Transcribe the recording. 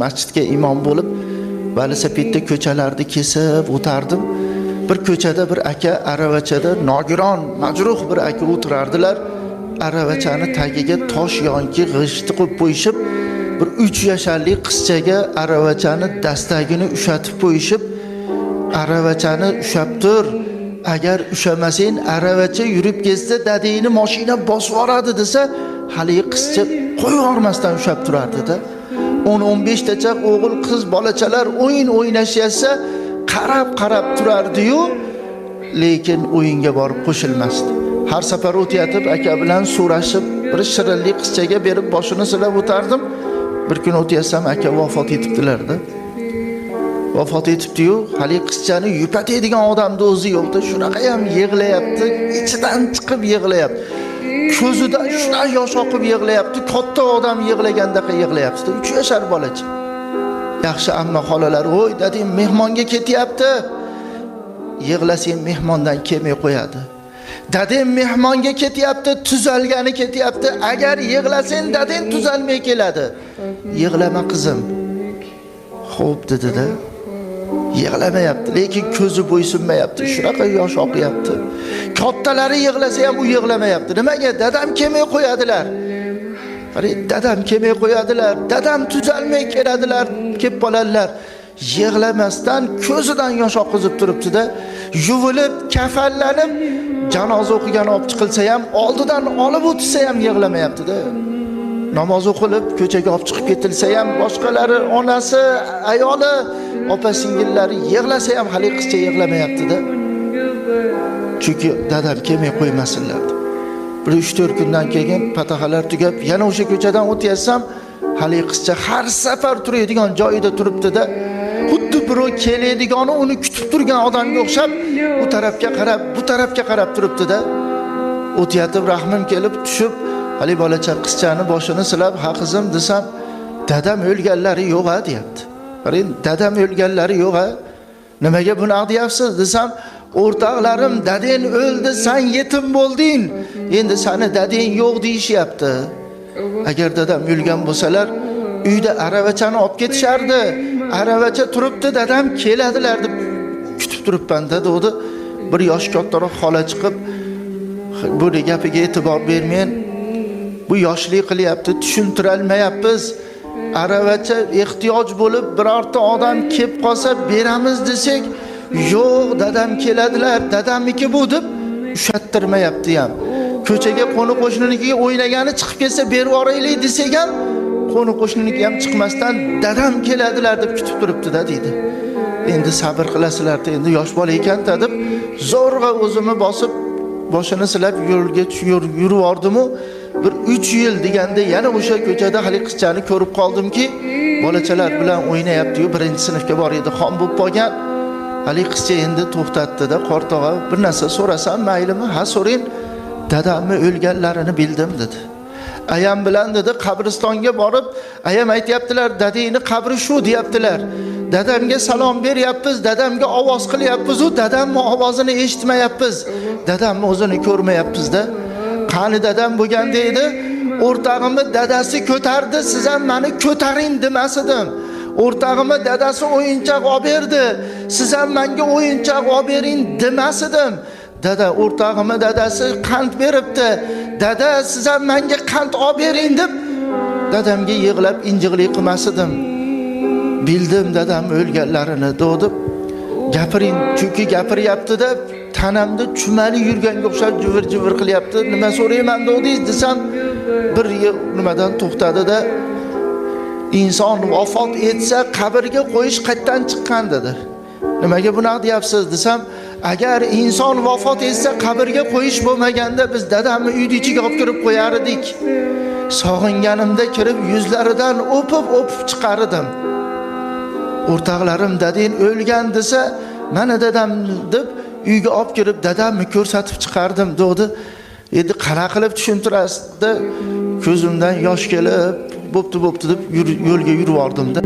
masjidga imom bo'lib velosipedda ko'chalarni kesib o'tardim. Bir ko'chada bir aka aravachada nogiron, majruh bir aka o'tirardilar. Aravachani tagiga tosh yonki g'ishtni qo'yib qo'yishib, bir 3 yoshli qizchaga aravachani dastagini ushatib qo'yishib, aravachani ushab tur. Agar ushamasang aravacha yurib ketsa dadangni mashina bosib yuboradi desa, hali qizcha qo'yvormasdan ushab turardi-da. 10-15 tacha o'g'il qiz bolachalar o'yin o'ynashsa, qarab turardi-yu, lekin o'yinga borib qo'shilmasdi. Har safar o'tayotib aka bilan so'rashib, bir shirinlik qizchaga berib boshini silab o'tardim. Bir kun o'taysam aka vafot etibdilar-da. Vafot etibdi-yu, hali qizchani yupatadigan odamni o'zi yo'qda, shunaqa ham yig'layapti, ichidan chiqib yig'layapti. Ko'zidan shunday yosh oqib yig'layapti, katta odam yig'lagandaqa yig'layapti. 3 yoshar bolacha. Yaxshi amma xolalar, "Voy, dadam mehmonga ketyapti." Yig'lasang mehmondan kelmay qo'yadi. Dadam mehmonga ketyapti, tuzalgani ketyapti. Agar yig'lasang dadang tuzalmay keladi. Yig'lama qizim. Xo'p dedi-da. Yig'lamayapti, lekin ko'zi bo'ysunmayapti. Shunaqa yosh oqyapti. Kattalari yig'lasa ham u yig'lamayapti. Nimaga? Dadam kelmay qo'yadilar. Qari, dadam kelmay qo'yadilar. Dadam tuzalmay keladilar, kelib qoladilar. Yig'lamasdan ko'zidan yosh oqizib turibdi-da, yuvilib, kafanlanib, janoza o'qigan olib chiqilsa ham, oldidan olib o'tsa ham yig'lamayapti-da. Namoz o'qilib, ko'chaga olib chiqib ketilsa ham, boshqalari, onasi, ayoli, opa-singillari yig'lasa ham hali qizcha yig'lamayapti-da. Chunki dadam kelmay qo'ymasinlar. Bir 3-4 kundan keyin pataxalar tugab, yana o'sha ko'chadan o'taysam, hali qizcha har safar turadigan joyida turibdi-da. Xuddi birov keladigani uni kutib turgan odamga o'xshab, u tarafga qarab, bu tarafga qarab turibdi-da. O'tayotib rahmim kelib tushib, hali bolacha qizchani boshini silab, "Ha qizim" desam, "Dadam o'lganlari yo'q-a" deyapti. Qarang, dadam o'lganlari yo'q-a. Nimaga buni deyapsiz desam, "O'rtoqlarim, dadang o'ldi, sen yetim bo'lding. Endi seni dadang yo'q deyishyapti. Agar dadam o'lgan bo'lsalar, uyda aravachani olib ketishardi. Aravacha turibdi, dadam keladilar deb kutib turibman-da" dedi. Bir yosh kattaroq xola chiqib, "Bu gapiga e'tibor bermang. Bu yoshlik qilyapti, tushuntira olmayapmiz. Aravacha ehtiyoj bo'lib birorta odam kelib qolsa beramiz desak, yo'q, dadam keladilar, dadamniki bu" deb ushattirmayapti ham. Ko'chaga qo'ni qo'shninikiga o'ynagani chiqib kelsa berib yuboraylik desak ham, qo'ni qo'shniniki ham chiqmasdan dadam keladilar deb kutib turibdi-da deydi. Endi sabr qilasizlar, endi yosh bola ekan-da deb zo'rg'a o'zimni bosib boshini silab yo'lga yurib yordim-u, bir 3 yil deganda yana o'sha ko'chada hali qizchani ko'rib qoldimki, bolachalar bilan o'ynayapti-yu, 1-sinfga bor edi, xon bo'lib qolgan. Hali qizcha endi to'xtatdi-da, "Qortog'a, bir narsa so'rasam maylimi?" "Ha, so'ring." "Dadamni o'lganlarini bildim" dedi. "Ayam bilan" dedi, "qabristonga borib, ayam aytayaptilar, dadangni qabri shu deyaptilar. Dadamga salom beryapmiz, dadamga ovoz qilyapmiz, u dadamning ovozini eshitmayapmiz. Dadamni o'zini ko'rmayapmiz-da. Qani dadam bo'lganda edi, o'rtog'imni dadasi ko'tardi, siz ham meni ko'taring demasidim. O'rtog'imni dadasi o'yinchoq olib berdi, siz ham menga o'yinchoq olib bering demasidim. Dada, o'rtog'imni dadasi qand beribdi, dada siz ham menga qand olib bering deb dadamga yig'lab injiqlik qilmasidim. Bildim dadam o'lganlarini" dedi. Gapiring, chunki gapiryapti-da, tanamda chumali yurganga o'xshab jivir-jivir qilyapti. "Nima so'rayman dedingiz" desam, bir nimadan to'xtadi-da, "Inson vafot etsa qabrga qo'yish qayerdan chiqqan" dedi. "Nimaga bunaqa deyapsiz" desam, "Agar inson vafot etsa qabrga qo'yish bo'lmaganda biz dadamni uyning ichiga olib kirib qo'yar edik. Sog'inganimda kirib yuzlaridan o'pib chiqardim. O'rtoqlarim dadang o'lgan desa, mana dadam deb uyga olib kirib dadamni ko'rsatib chiqardim" dedi. Endi qana qilib tushuntirasizda, ko'zimdan yosh kelib, bo'pti deb yo'lga yurib bordim-da.